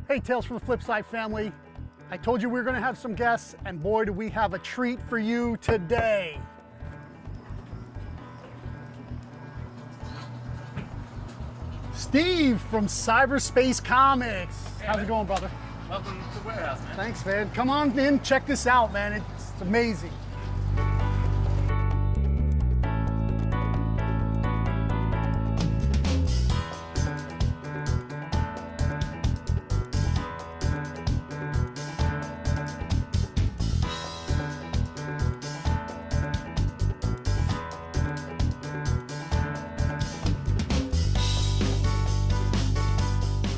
Hey, Tales from the Flip Side family. I told you we were gonna have some guests, and boy, do we have a treat for you today. Steve from Cyberspace Comics. Hey, How's man. it going, brother? Welcome to Warehouse, man. Thanks, man. Come on in, check this out, man. It's amazing.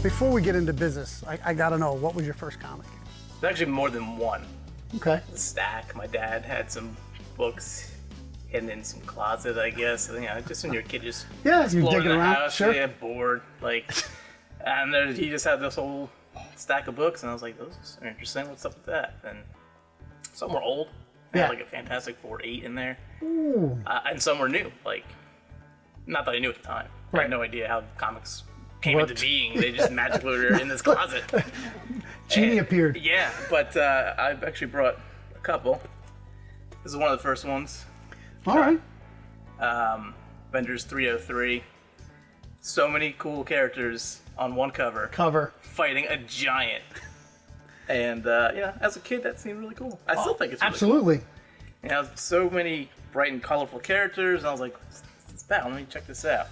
Before we get into business, I gotta know, what was your first comic? There's actually more than one. Okay. Stack. My dad had some books hidden in some closet, I guess. You know, just when you're a kid, just Yeah, you're exploring digging the around, house, sure. yeah, bored, like, and there, he just had this whole stack of books, and I was like, those are interesting. What's up with that? And some were old. They Yeah. had like a Fantastic Four 8 in there, Ooh. and some were new. Like, not that I knew at the time. I Right. had no idea how comics came Worked. into being. They just magically were in this closet. Genie And- appeared. Yeah, but I've actually brought a couple. This is one of the first ones. All right. Avengers 303. So many cool characters on one cover Cover. fighting a giant. And yeah, as a kid, that seemed really cool. I still think it's really Absolutely. cool. You know, so many bright and colorful characters. And I was like, what's that? Let me check this out.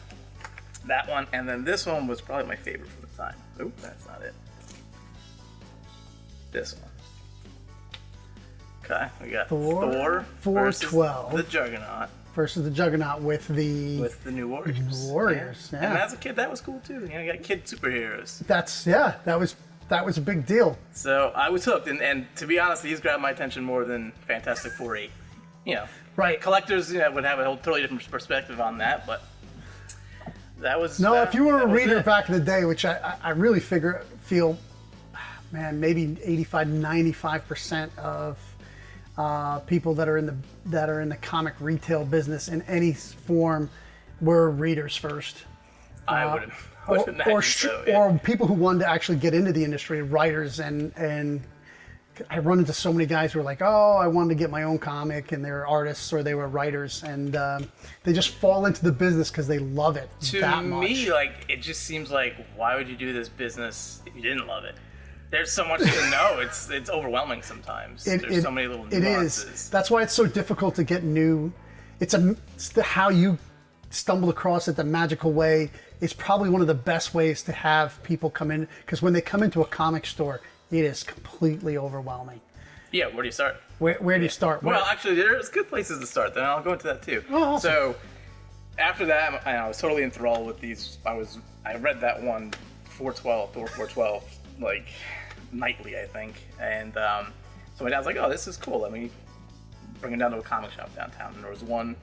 That one, and then this one was probably my favorite for the time. Oop, that's not it. This one. Okay, we got Thor 412 versus the Juggernaut versus the Juggernaut with the with the New Warriors. Warriors. Yeah. And as a kid, that was cool too. You know, you got kid superheroes. that was a big deal. So I was hooked, and to be honest, these grabbed my attention more than Fantastic Four 8. You know, Right. collectors, you know, would have a whole totally different perspective on that, but that was No, if you were a that was reader it. back in the day, which I really feel, man, maybe 85, 95% of people that are in the comic retail business in any form were readers first. I would imagine so, yeah. Or people who wanted to actually get into the industry, writers, and I run into so many guys who are like, oh, I wanted to get my own comic, and they're artists or they were writers, and they just fall into the business because they love it that much. To me, like, it just seems like, why would you do this business if you didn't love it? There's so much to know. It's overwhelming sometimes. There's so many little nuances. It is. That's why it's so difficult to get new. It's how you stumble across it the magical way. It's probably one of the best ways to have people come in, because when they come into a comic store, it is completely overwhelming. Yeah, where do you start? Where do you start? Well, actually, there's good places to start. Then I'll go into that too. Oh, awesome. So after that, I was totally enthralled with these. I read that one, Thor 412, like nightly, I think. And so my dad's like, "Oh, this is cool. Let me bring it down to a comic shop downtown." And there was one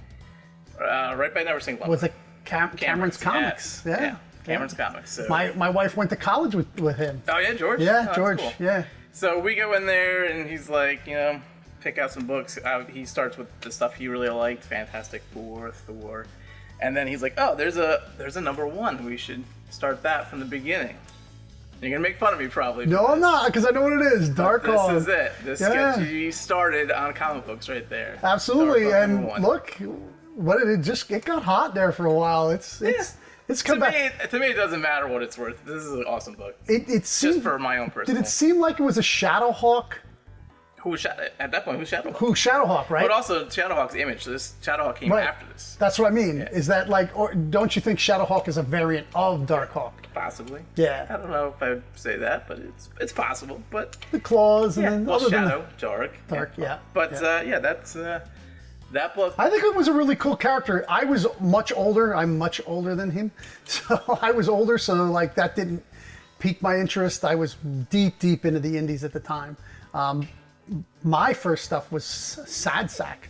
right by Never Sink Lumber. Was it Cameron's Comics? Yeah. Yeah. Cameron's Comics. So. My wife went to college with him. Oh yeah, George. Yeah, Oh, that's George. cool. Yeah. So we go in there, and he's like, you know, pick out some books. He starts with the stuff he really liked: Fantastic Four, Thor, and then he's like, oh, there's a number one. We should start that from the beginning. You're gonna make fun of me probably. No, I'm not, because I know what it is. Dark Hall. This is it. This Yeah. gets you started on comic books right there. Absolutely, Dark Hall and number one. look, it got hot there for a while. It's come To back. me, it doesn't matter what it's worth. This is an awesome book. It seemed, Just for my own personal. did it seem like it was a Shadowhawk? At that point, who's Shadowhawk? Who Shadowhawk, right? But also Shadowhawk's image. So this Shadowhawk came Right. after this. That's what I mean. Is that like, or don't you think Shadowhawk is a variant of Darkhawk? Possibly. Yeah. I don't know if I would say that, but it's possible. But The claws and yeah, then well, other than Shadow, Dark. yeah. But yeah. that's that book. I think it was a really cool character. I was much older. I'm much older than him, so I was older. So like that didn't pique my interest. I was deep into the indies at the time. My first stuff was Sad Sack.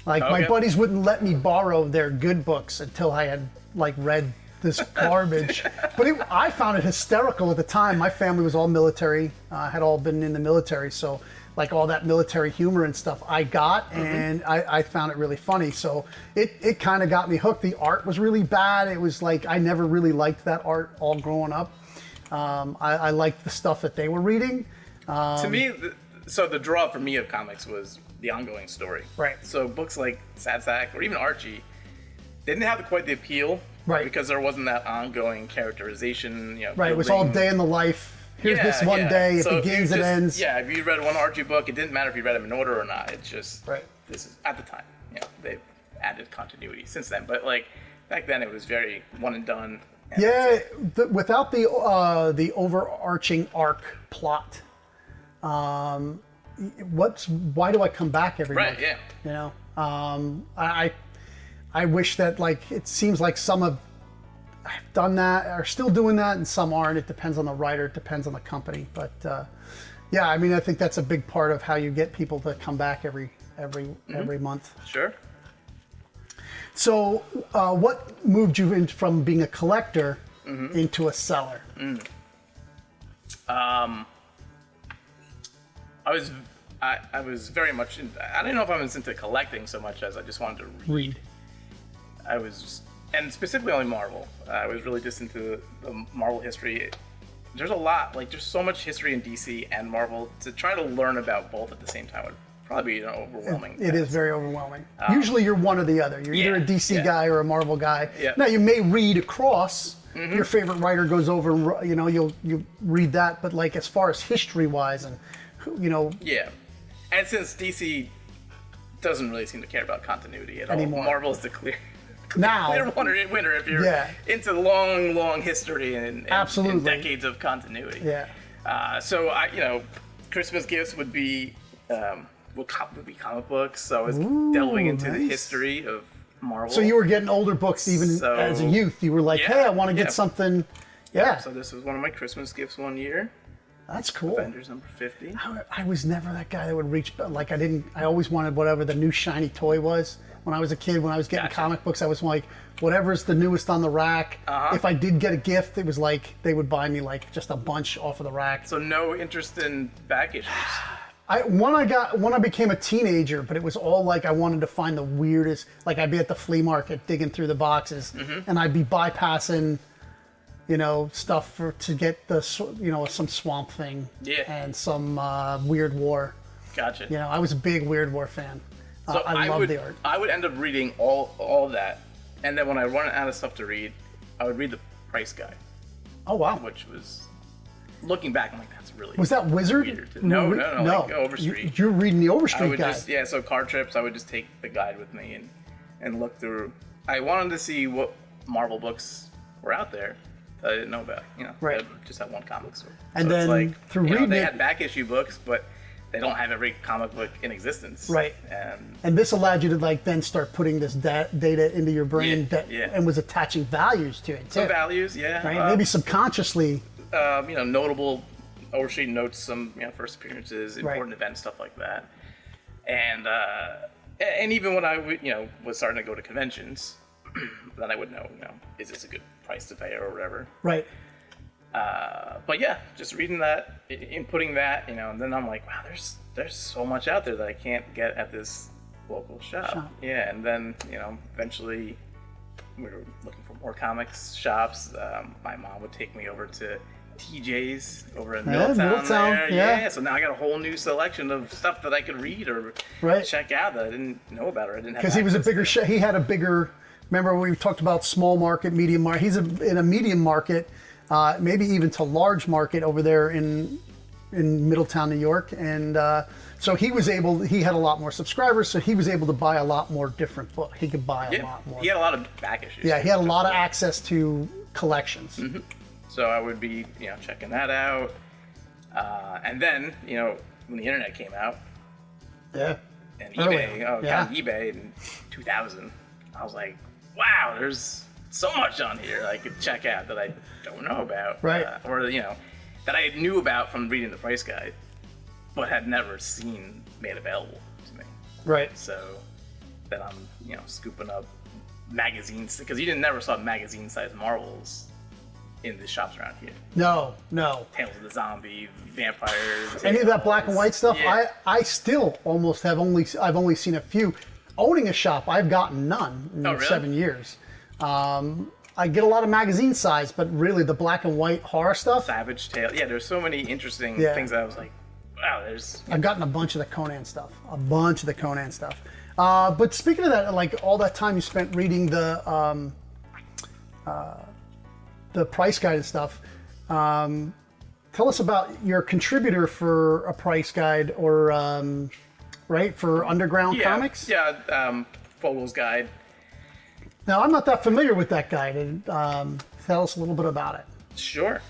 Like my Okay. buddies wouldn't let me borrow their good books until I had like read this garbage. But I found it hysterical at the time. My family was all military, had all been in the military, so like all that military humor and stuff I got, and I found it really funny. So it kind of got me hooked. The art was really bad. It was like I never really liked that art all growing up. I liked the stuff that they were reading. To me, so the draw for me of comics was the ongoing story. Right. So books like Sad Sack or even Archie, they didn't have quite the appeal. Right. Because there wasn't that ongoing characterization. Right. It was all day in the life. Here's this one day. It So begins and ends. Yeah. If you read one Archie book, it didn't matter if you read them in order or not. It's just this is at the time. They've added continuity since then, but like back then it was very one and done. And Without the overarching arc plot. Why do I come back every month? Right. Yeah. You know, I wish that, like, it seems like some have done that, are still doing that, and some aren't. It depends on the writer, it depends on the company. But yeah, I mean, I think that's a big part of how you get people to come back every month. Sure. So, what moved you from being a collector into a seller? I was very much I don't know if I was into collecting so much as I just wanted to read. I was, and specifically only Marvel. I was really just into the Marvel history. There's a lot, like there's so much history in DC and Marvel. To try to learn about both at the same time would probably be overwhelming. It is very overwhelming. Usually you're one or the other. You're either a DC guy or a Marvel guy. Yeah. Now you may read across. Your favorite writer goes over and you read that, but like as far as history wise and Yeah. And since DC doesn't really seem to care about continuity at all, Anymore. Marvel's the clear winner if you're into long history and Absolutely. and decades of continuity. Yeah. So Christmas gifts would be comic books. So I was delving into the history of Marvel. So you were getting older books even as a youth. You were like, hey, I want to get something. Yeah. So this was one of my Christmas gifts one year. That's cool. Avengers number 50. I was never that guy that would reach, like I always wanted whatever the new shiny toy was. When I was a kid, when I was getting comic books, I was like, whatever's the newest on the rack. If I did get a gift, it was like they would buy me like just a bunch off of the rack. So no interest in back issues? When I became a teenager, but it was all like I wanted to find the weirdest, like I'd be at the flea market digging through the boxes and I'd be bypassing stuff to get some Swamp Thing and some Weird War. Gotcha. I was a big Weird War fan. So I love the art. I would end up reading all that, and then when I run out of stuff to read, I would read the price guide. Oh wow! Which was, looking back, I'm like, that's really was that Wizard? Weird. No, like Overstreet. You're reading the Overstreet guide. So car trips, I would just take the guide with me and look through. I wanted to see what Marvel books were out there that I didn't know about. Right. I just had one comic store. And so then it's like, through reading they had back issue books, but they don't have every comic book in existence. Right. And this allowed you to then start putting this data into your brain and was attaching values to it too. Some values, Right? Maybe subconsciously. Notable Overstreet notes, some first appearances, important events, stuff like that. And even when I was starting to go to conventions, then I would know, is this a good price to pay or whatever. Right. But yeah, just reading that, inputting that, and then I'm like, wow, there's so much out there that I can't get at this local shop. Yeah, and then eventually we were looking for more comics shops. My mom would take me over to TJ's over in Middletown. There. Yeah. So now I got a whole new selection of stuff that I could read or check out that I didn't know about or I didn't have. Because he was a bigger he had a bigger. Remember we talked about small market, medium market. He's in a medium market. Maybe even to large market over there in Middletown, New York, and so he had a lot more subscribers, so he was able to buy a lot more different books. He could buy a lot more. He had a lot of back issues. Yeah, he had a lot of access to collections. Mm-hmm. So I would be, checking that out, and then, when the internet came out, and eBay, eBay in 2000, I was like, wow, there's so much on here I could check out that I don't know about, or that I knew about from reading the price guide, but had never seen made available to me. Right. So then I'm scooping up magazines because you never saw magazine-sized Marvels in the shops around here. No. Tales of the Zombie, Vampires. Any of that black and white stuff? Yeah. I still almost I've only seen a few. Owning a shop, I've gotten none in 7 years. I get a lot of magazine size, but really the black and white horror stuff. Savage Tale. Yeah, there's so many interesting Yeah. things that I was like, wow, there's. I've gotten a bunch of the Conan stuff. But speaking of that, like all that time you spent reading the price guide and stuff, tell us about your contributor for a price guide or, right, for underground comics? Yeah, Fogel's Guide. Now, I'm not that familiar with that guide. And, tell us a little bit about it. Sure.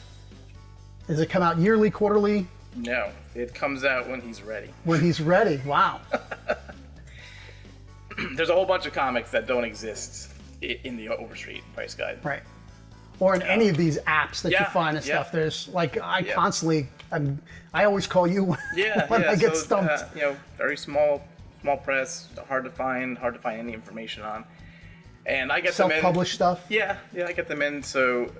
Does it come out yearly, quarterly? No, it comes out when he's ready. When he's ready. Wow. There's a whole bunch of comics that don't exist in the Overstreet price guide. Right. Or in any of these apps that you Yeah, find and yeah. stuff. There's like, I Yeah. constantly, I always call you when I get stumped. Very small press, hard to find any information on. And I get them in. Self-published stuff. Yeah, I get them in. So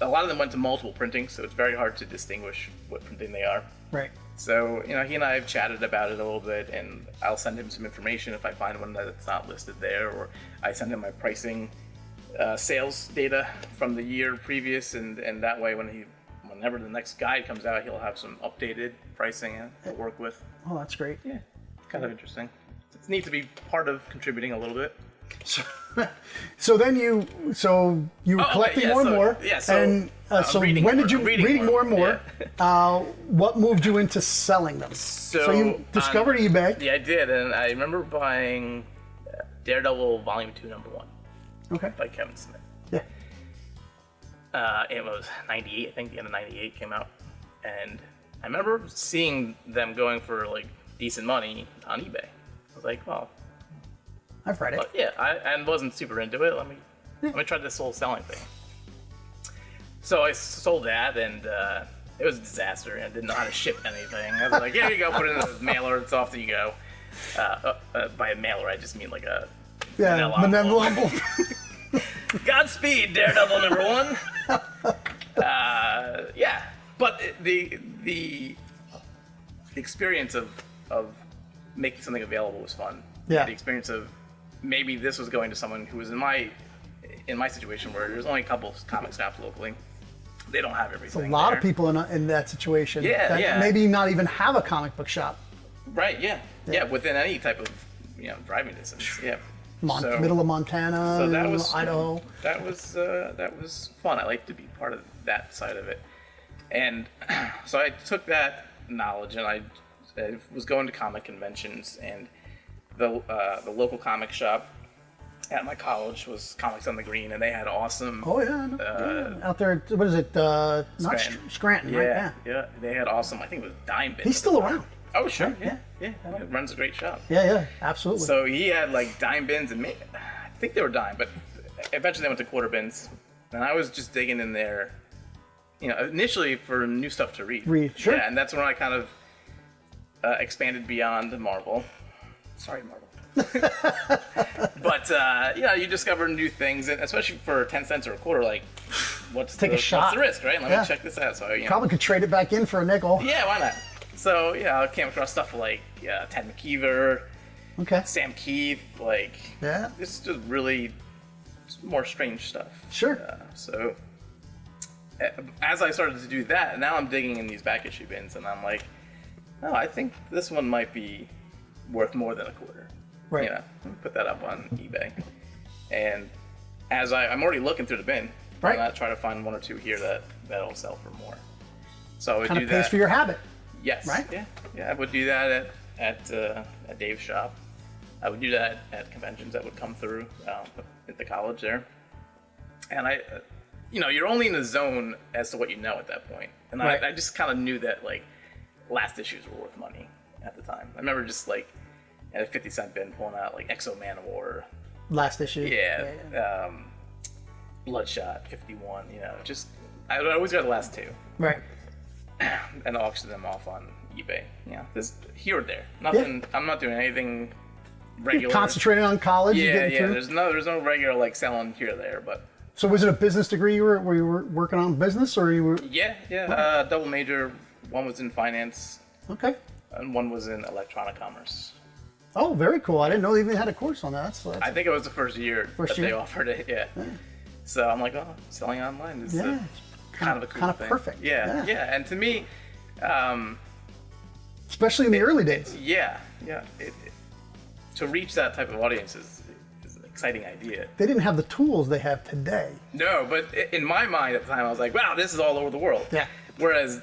a lot of them went to multiple printing, so it's very hard to distinguish what printing they are. Right. So, he and I have chatted about it a little bit, and I'll send him some information if I find one that's not listed there, or I send him my pricing sales data from the year previous, and that way whenever the next guide comes out, he'll have some updated pricing to work with. Oh, that's great. Yeah, kind of interesting. It's neat to be part of contributing a little bit. So then you were collecting more and more. Yeah, and so reading when more, did you reading more and more? What moved you into selling them? So you discovered eBay. Yeah, I did, and I remember buying Daredevil Volume 2, Number 1 Okay. by Kevin Smith. Yeah. It was 98, I think the end of 98 came out. And I remember seeing them going for like decent money on eBay. I was like, well, I've read it. yeah, I wasn't super into it. Let me try this whole selling thing. So I sold that, and it was a disaster. I didn't know how to ship anything. I was like, here you go, put it in the mailer, it's off to you go. By a mailer, I just mean like a manila envelope. Godspeed, Daredevil number 1. Yeah, but the experience of making something available was fun. Yeah. The experience of maybe this was going to someone who was in my situation where there's only a couple of comic shops locally. They don't have everything. A lot there. of people in that situation. Yeah, that yeah. maybe not even have a comic book shop. Right. Yeah. Within any type of driving distance. Yeah. Middle of Montana, So that was Idaho. That was fun. I like to be part of that side of it, and so I took that knowledge and I was going to comic conventions, and the local comic shop at my college was Comics on the Green, and they had awesome. Oh yeah, out there. What is it? Not Scranton, right? Yeah. They had awesome. I think it was Dime Bins. He's still around. Oh sure, yeah. He runs a great shop. Yeah, absolutely. So he had like dime bins, and I think they were dime, but eventually they went to quarter bins. And I was just digging in there, initially for new stuff to read. Sure. Yeah, and that's when I kind of expanded beyond Marvel. Sorry, Marvel. But you discover new things, and especially for 10 cents or a quarter, like what's the risk, right? Let me check this out. So probably could trade it back in for a nickel. Yeah, why not? So I came across stuff like Ted McKeever, Sam Keith, it's just really more strange stuff. Sure. So as I started to do that, now I'm digging in these back issue bins, and I'm like, oh, I think this one might be worth more than a quarter. Right. Let me put that up on eBay. And as I'm already looking through the bin, right, I'm try to find one or two here that'll sell for more. So I would kind do of pays that. for your habit. Yes. Right? Yeah. I would do that at Dave's shop. I would do that at conventions that would come through at the college there. And you're only in the zone as to what you know at that point. And right. I just kind of knew that last issues were worth money at the time. I remember just at a 50-cent bin pulling out Exo Manowar. Last issue. Yeah. Bloodshot 51. Just I always got the last two. Right. And auction them off on eBay. There's here or there. Nothing. I'm not doing anything regular. You're concentrating on college. Yeah. There's no regular selling here or there. But so was it a business degree you were working on business, or you were? Yeah. Double major. One was in finance. Okay. And one was in electronic commerce. Oh, very cool. I didn't know they even had a course on that. I think it was the first year they offered it. Yeah. So I'm like, oh, selling online is Yeah, kind of a cool kind of thing. perfect. Yeah, yeah. And to me, especially in the early days. To reach that type of audience is an exciting idea. They didn't have the tools they have today. No, but in my mind at the time, I was like, wow, this is all over the world. Yeah. Whereas,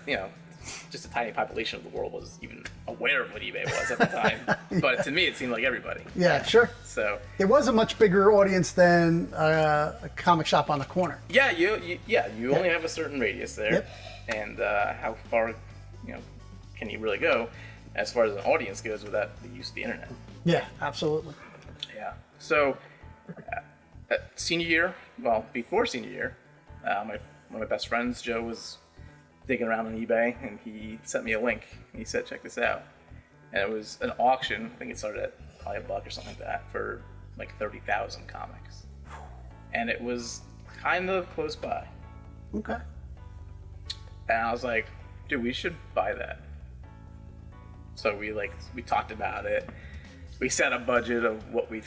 just a tiny population of the world was even aware of what eBay was at the time. But to me, it seemed like everybody. Yeah, sure. So it was a much bigger audience than a comic shop on the corner. Yeah, you only have a certain radius there. Yep. And how far, can you really go as far as an audience goes without the use of the internet? Yeah, absolutely. Yeah. So, senior year, before senior year, one of my best friends, Joe, was digging around on eBay, and he sent me a link. And he said, check this out. And it was an auction. I think it started at probably $1 or something like that for like 30,000 comics. And it was kind of close by. Okay. And I was like, dude, we should buy that. So we talked about it. We set a budget of what we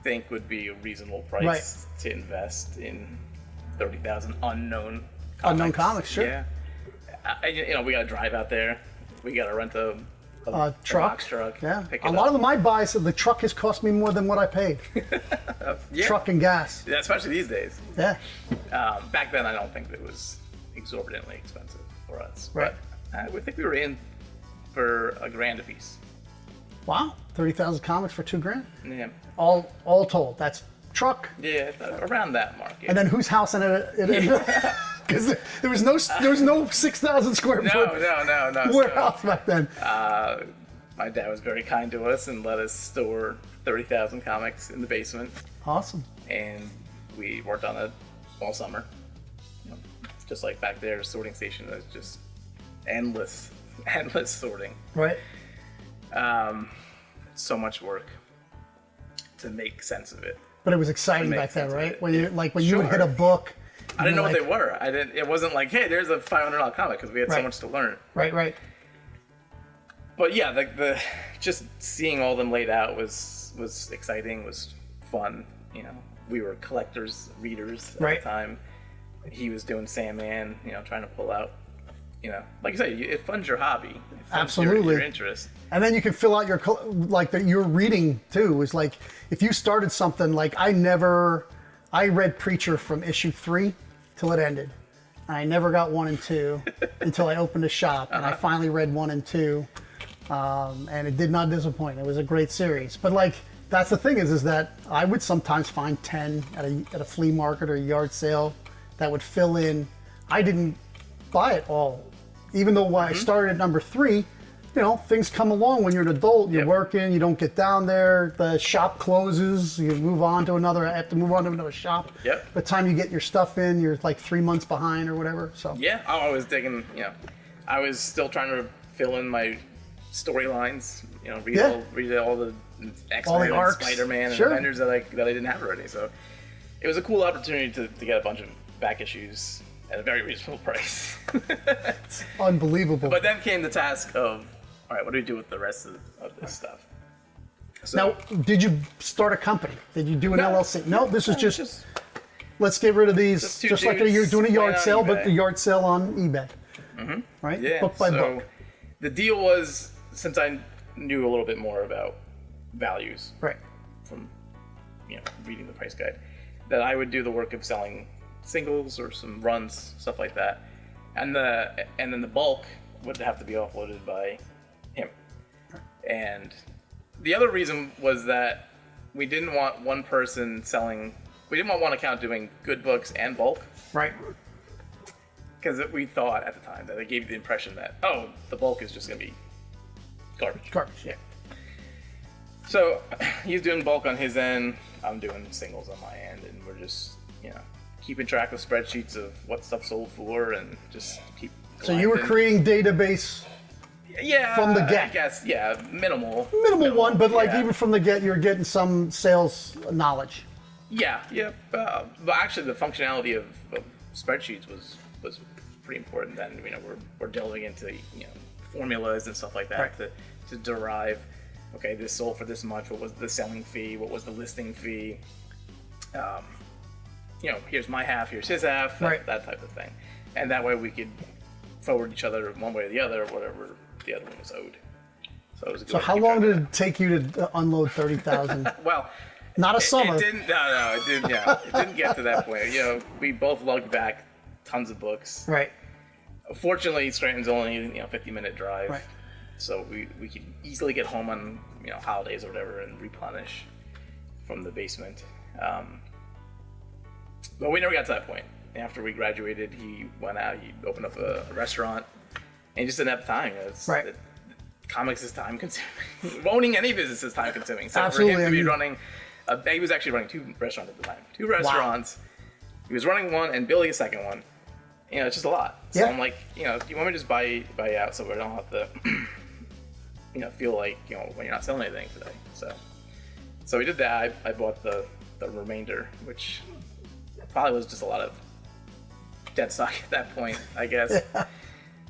think would be a reasonable price to invest in 30,000 unknown comics. Unknown comics, sure. Yeah. We got to drive out there. We got to rent a truck. box truck. Yeah. Pick A it lot up. of my buys, the truck has cost me more than what I paid. Yeah. Truck and gas. Yeah, especially these days. Yeah. Back then, I don't think it was exorbitantly expensive for us. Right. But I think we were in for $1,000 a piece. Wow. 30,000 comics for $2,000. Yeah. All told. That's truck. Yeah, around that mark. Yeah. And then whose house in it ended up? Because there was no 6,000 square foot No. warehouse back then. My dad was very kind to us and let us store 30,000 comics in the basement. Awesome. And we worked on it all summer. Just like back there, sorting station was just endless sorting. Right. So much work to make sense of it. But it was exciting Make back then, sense of right? it. When you you would Sure. hit a book. I didn't know like, what they were. It wasn't like, hey, there's a $500 comic, because we had so Right. much to learn. Right. But yeah, the just seeing all them laid out was exciting, was fun. We were collectors, readers at Right. the time. He was doing Sandman, trying to pull out, like you say, it funds your hobby. It funds Absolutely. your interest. And then you can fill out your reading too. Is like if you started something like I read Preacher from issue 3 till it ended. I never got 1 and 2 until I opened a shop, and I finally read 1 and 2, and it did not disappoint. It was a great series. But that's the thing is that I would sometimes find 10 at a flea market or a yard sale that would fill in. I didn't buy it all, even though when I started at number 3. Things come along when you're an adult. You're Yep. working. You don't get down there. The shop closes. You move on to another. I have to move on to another shop. Yep. By the time you get your stuff in, you're like 3 months behind or whatever. So Yeah, I was digging. I was still trying to fill in my storylines. Read all the X-Men and arcs. Spider-Man and Sure. Avengers that I didn't have already. So it was a cool opportunity to get a bunch of back issues at a very reasonable price. unbelievable. But then came the task of, all right, what do we do with the rest of this stuff? So, now, did you start a company? Did you do an No. LLC? No, this is no, just let's get rid of these. Just two Just like dudes you're doing a yard playing on sale, but eBay. the yard sale on eBay. Right? yeah. Book by so book. the deal was, since I knew a little bit more about values Right. from reading the price guide, that I would do the work of selling singles or some runs, stuff like that, and then the bulk would have to be offloaded by him. And the other reason was that we didn't want one person selling. We didn't want one account doing good books and bulk, Right. because we thought at the time that it gave you the impression that, oh, the bulk is just going to be garbage. Garbage. Yeah. So he's doing bulk on his end, I'm doing singles on my end, and we're just, keeping track of spreadsheets of what stuff sold for, and just keep. So you were creating database. Yeah, from the get. I guess, yeah, minimal Minimal one, but yeah. even from the get, you're getting some sales knowledge. Yeah. But actually, the functionality of spreadsheets was pretty important. Then we're delving into formulas and stuff like that Right. to derive. Okay, this sold for this much. What was the selling fee? What was the listing fee? here's my half, here's his half, that type of thing. And that way we could forward each other one way or the other, whatever the other one was owed. So it was a good So way to how keep long track did of it take you to unload 30,000? Well, Not a summer. It didn't. No, it didn't. Yeah, it didn't get to that point. We both lugged back tons of books. Right. Fortunately, Scranton's only 50-minute drive, Right. so we could easily get home on holidays or whatever and replenish from the basement. But we never got to that point. After we graduated, he went out. He opened up a restaurant, and he just didn't have time. Right. Comics is time consuming. Owning any business is time consuming. So Absolutely. for him to be running, he was actually running 2 restaurants at the time. 2 restaurants. Wow. He was running one and building a second one. It's just a lot. So I'm like, do you want me to just buy out so I don't have to, feel like, when you're not selling anything today. So we did that. I bought the remainder, which probably was just a lot of dead stock at that point, I guess.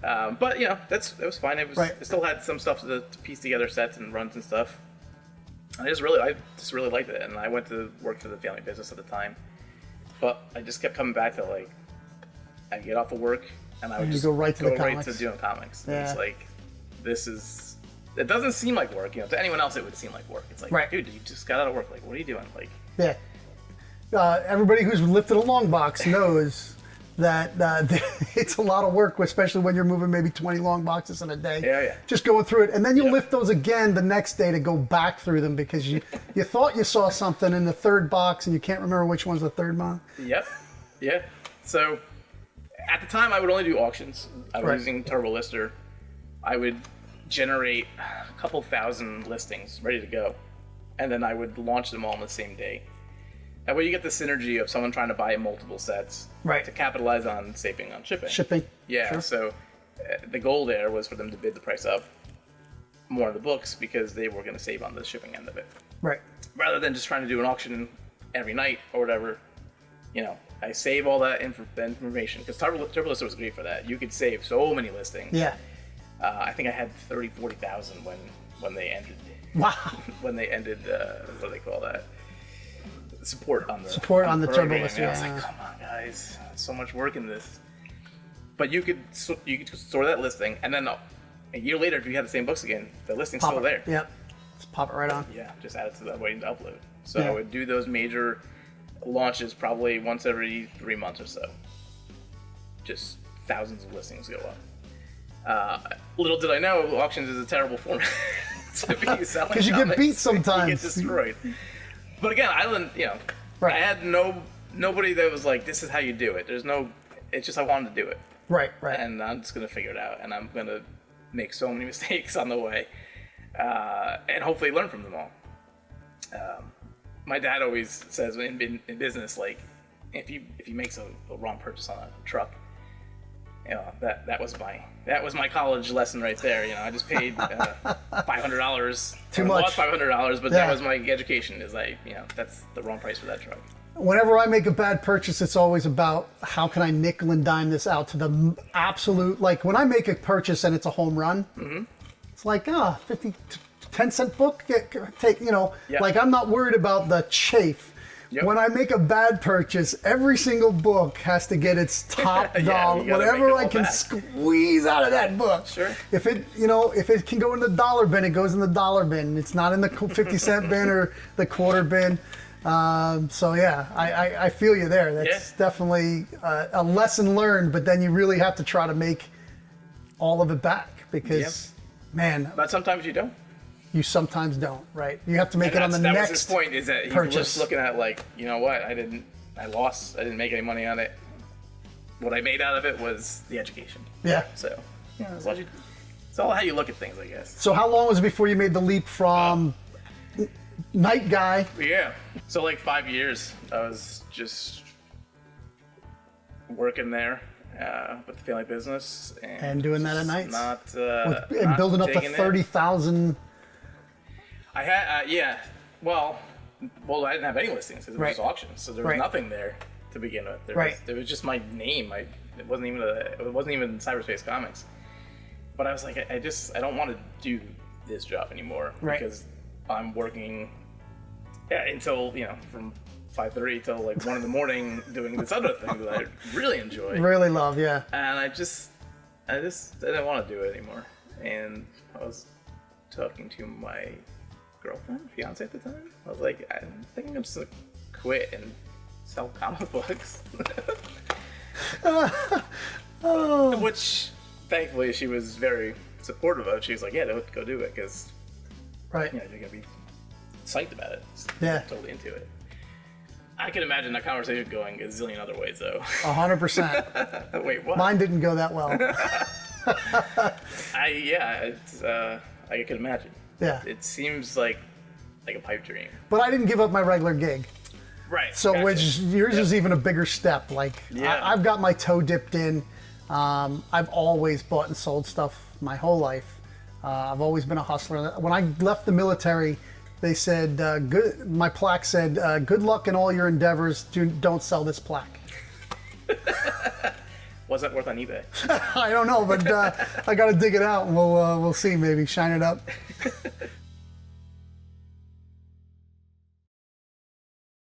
But it was fine. It was. I still had some stuff to piece together, sets and runs and stuff. I just really liked it, and I went to work for the family business at the time. But I just kept coming back to like, I'd get off of work and I would just go right to doing comics. Yeah. It's like, it doesn't seem like work. To anyone else, it would seem like work. It's like, dude, you just got out of work. Like, what are you doing? Like, yeah. Everybody who's lifted a long box knows that it's a lot of work, especially when you're moving maybe 20 long boxes in a day. Yeah. Just going through it. And then you lift those again the next day to go back through them because you thought you saw something in the third box and you can't remember which one's the third one. Yep. Yeah. So at the time, I would only do auctions. I was using Turbo Lister. I would generate a couple thousand listings ready to go. And then I would launch them all on the same day. That way you get the synergy of someone trying to buy multiple sets to capitalize on saving on shipping. Yeah, sure. So the goal there was for them to bid the price up more of the books because they were going to save on the shipping end of it. Right. Rather than just trying to do an auction every night or whatever, I save all that information because Turbo Lister was great for that. You could save so many listings. Yeah. I think I had 40,000 when they ended. Wow. When they ended, what do they call that? Support on the Turbo Lister. I was like, come on, guys, so much work in this. But you could store that listing, and then a year later, if you had the same books again, the listing's still there. Yep. Just pop it right on. Yeah, just add it to that waiting to upload. So I would do those major launches probably once every 3 months or so. Just thousands of listings go up. Little did I know, auctions is a terrible format to be selling. Because you get beat sometimes. You get destroyed. But again, I didn't, I had nobody that was like, this is how you do it. It's just I wanted to do it. Right. And I'm just going to figure it out. And I'm going to make so many mistakes on the way. And hopefully learn from them all. My dad always says in business, like, if you make a wrong purchase on a truck, that was my college lesson right there. I just paid $500. Too much. Lost $500, but that was my education. That's the wrong price for that truck. Whenever I make a bad purchase, it's always about how can I nickel and dime this out to the absolute. Like when I make a purchase and it's a home run, it's like 10-cent book. Take like I'm not worried about the chafe. Yep. When I make a bad purchase, every single book has to get its top dollar, whatever I can squeeze out of that book. Sure. If it can go in the dollar bin, it goes in the dollar bin. It's not in the 50-cent bin or the quarter bin. So yeah, I feel you there. That's definitely a lesson learned, but then you really have to try to make all of it back because, man. But sometimes you don't. You sometimes don't, right? You have to make it on the next That was his point, is that he was just looking at like, you know what, I lost, I didn't make any money on it. What I made out of it was the education. Yeah. So, it's all how you look at things, I guess. So how long was it before you made the leap from night guy? Yeah. So like 5 years, I was just working there with the family business. And doing that at night? Not building up to 30,000. I had, well, I didn't have any listings. It was just auctions, so there was nothing there to begin with. There was just my name. It wasn't even Cyberspace Comics. But I was like, I don't want to do this job anymore because I'm working until from 5:30 till like 1 in the morning doing this other thing that I really enjoy. Really love, yeah. And I just didn't want to do it anymore. And I was talking to my girlfriend, fiance at the time. I was like, I think I'm just gonna quit and sell comic books. Oh. Which, thankfully, she was very supportive of. She was like, yeah, go do it, because Right. you're gonna be psyched about it. Yeah. Totally into it. I can imagine that conversation going a zillion other ways, though. 100%. Wait, what? Mine didn't go that well. I can imagine. Yeah. It seems like a pipe dream. But I didn't give up my regular gig. Right. So gotcha. which yours Yep. is even a bigger step. Like Yeah. I've got my toe dipped in. I've always bought and sold stuff my whole life. I've always been a hustler. When I left the military, they said, "Good." My plaque said, "Good luck in all your endeavors. Don't sell this plaque." What's that worth on eBay? I don't know, but I got to dig it out, and we'll see. Maybe shine it up.